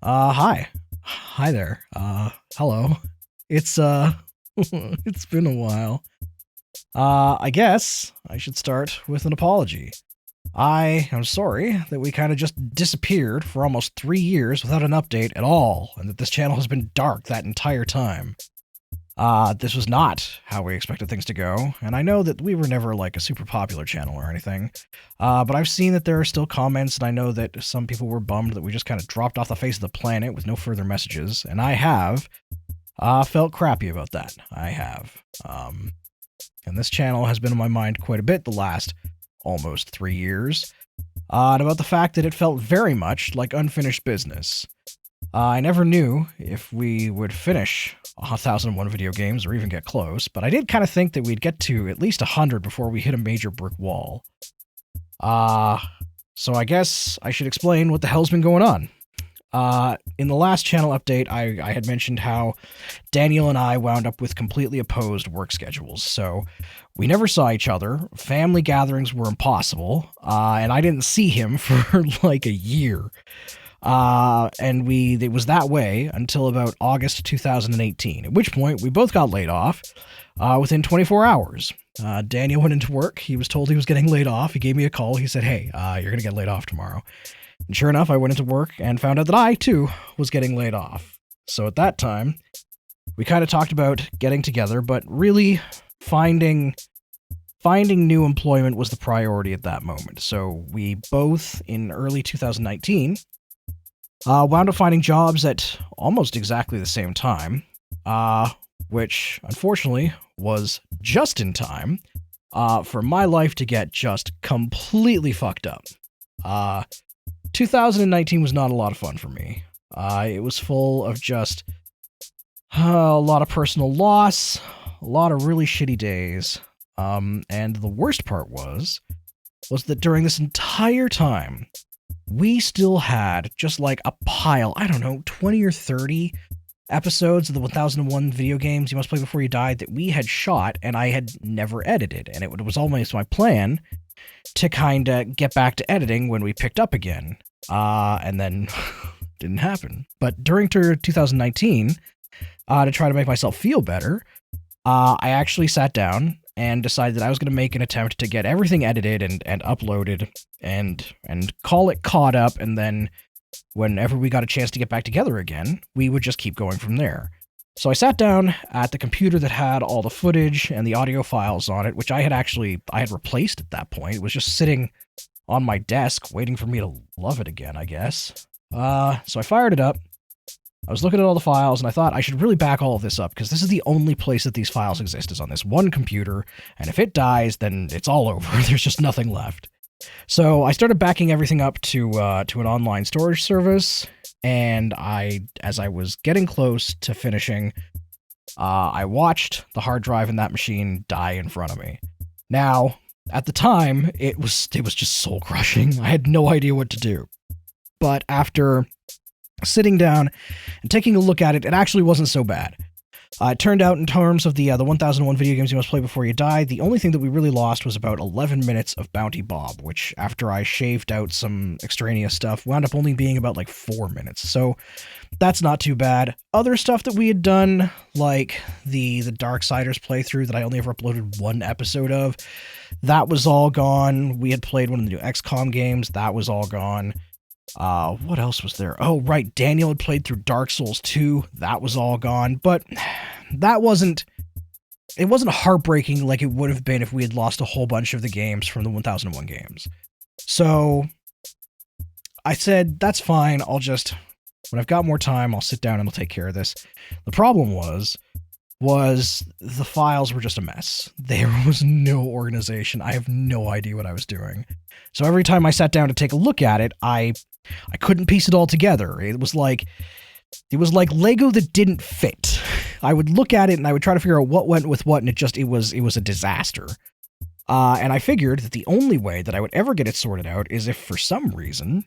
Hi. Hi there. Hello. It's, it's been a while. I guess I should start with an apology. I am sorry that we kind of just disappeared for almost 3 years without an update at all, and that this channel has been dark that entire time. This was not how we expected things to go, and I know that we were never like a super popular channel or anything. But I've seen that there are still comments, and I know that some people were bummed that we just kind of dropped off the face of the planet with no further messages, and I have felt crappy about that. I have. And this channel has been on my mind quite a bit the last almost 3 years, and about the fact that it felt very much like unfinished business. I never knew if we would finish 1001 video games or even get close, but I did kind of think that we'd get to at least 100 before we hit a major brick wall. So I guess I should explain what the hell's been going on. In the last channel update, I had mentioned how Daniel and I wound up with completely opposed work schedules, so we never saw each other, family gatherings were impossible, and I didn't see him for like a year. And it was that way until about August 2018, at which point we both got laid off within 24 hours. Daniel went into work. He was told he was getting laid off. He gave me a call. He said, hey, you're going to get laid off tomorrow. And sure enough, I went into work and found out that I, too, was getting laid off. So at that time, we kind of talked about getting together, but really finding new employment was the priority at that moment. So we both, in early 2019, wound up finding jobs at almost exactly the same time, which unfortunately was just in time for my life to get just completely fucked up. 2019 was not a lot of fun for me. It was full of just a lot of personal loss, a lot of really shitty days, and the worst part was that during this entire time, we still had just like a pile, I don't know, 20 or 30 episodes of the 1001 video games you must play before you die that we had shot and I had never edited. And it was always my plan to kind of get back to editing when we picked up again. And then didn't happen. But during 2019, to try to make myself feel better, I actually sat down and decided that I was going to make an attempt to get everything edited and uploaded and call it caught up, and then whenever we got a chance to get back together again, we would just keep going from there. So I sat down at the computer that had all the footage and the audio files on it, which I had replaced at that point. It was just sitting on my desk waiting for me to love it again, I guess. So I fired it up. I was looking at all the files, and I thought I should really back all of this up, because this is the only place that these files exist, is on this one computer, and if it dies, then it's all over. There's just nothing left. So I started backing everything up to an online storage service, and as I was getting close to finishing, I watched the hard drive in that machine die in front of me. Now, at the time, it was just soul-crushing. I had no idea what to do. But after sitting down and taking a look at it, it actually wasn't so bad. It turned out, in terms of the 1001 video games you must play before you die, the only thing that we really lost was about 11 minutes of Bounty Bob, which, after I shaved out some extraneous stuff, wound up only being about like 4 minutes. So that's not too bad. Other stuff that we had done, like the Darksiders playthrough that I only ever uploaded one episode of, that was all gone. We had played one of the new XCOM games, that was all gone. What else was there? Oh, right, Daniel had played through Dark Souls 2, that was all gone, but it wasn't heartbreaking like it would have been if we had lost a whole bunch of the games from the 1001 games. So I said, that's fine, when I've got more time, I'll sit down and I'll take care of this. The problem was the files were just a mess. There was no organization. I have no idea what I was doing. So every time I sat down to take a look at it, I couldn't piece it all together. It was like Lego that didn't fit. I would look at it and I would try to figure out what went with what, and it was a disaster. And I figured that the only way that I would ever get it sorted out is if, for some reason,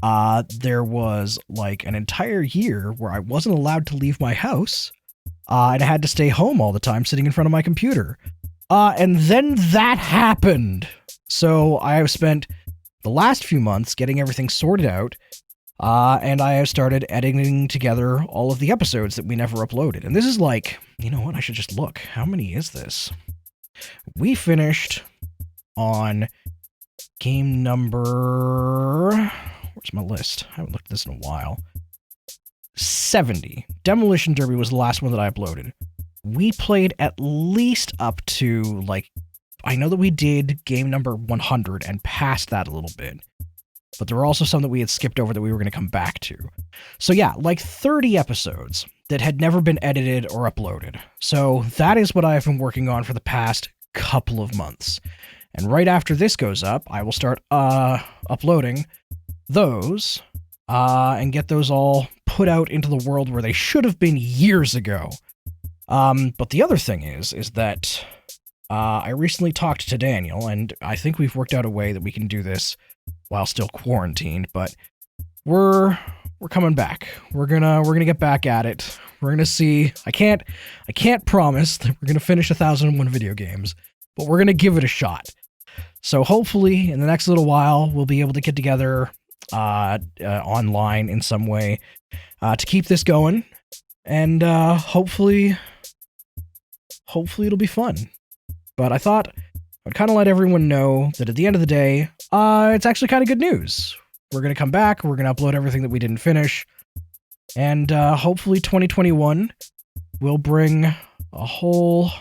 there was like an entire year where I wasn't allowed to leave my house, and I had to stay home all the time sitting in front of my computer. And then that happened. So I have spent the last few months getting everything sorted out, And I have started editing together all of the episodes that we never uploaded. And this is like, you know what? I should just look. How many is this? We finished on game number... Where's my list? I haven't looked at this in a while. 70. Demolition Derby was the last one that I uploaded. We played at least up to, like... I know that we did game number 100 and passed that a little bit. But there were also some that we had skipped over that we were going to come back to. So yeah, like 30 episodes that had never been edited or uploaded. So that is what I've been working on for the past couple of months. And right after this goes up, I will start uploading those and get those all put out into the world where they should have been years ago. But the other thing is that I recently talked to Daniel, and I think we've worked out a way that we can do this while still quarantined, but we're coming back. We're gonna get back at it. We're gonna see. I can't promise that we're gonna finish 1001 video games, but we're gonna give it a shot. So hopefully in the next little while we'll be able to get together online in some way to keep this going, and hopefully it'll be fun. But I thought I'd kind of let everyone know that at the end of the day, it's actually kind of good news. We're going to come back, we're going to upload everything that we didn't finish, and hopefully 2021 will bring a whole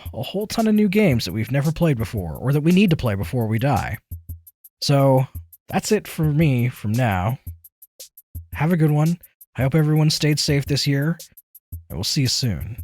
ton of new games that we've never played before, or that we need to play before we die. So that's it for me from now. Have a good one. I hope everyone stayed safe this year, and we'll see you soon.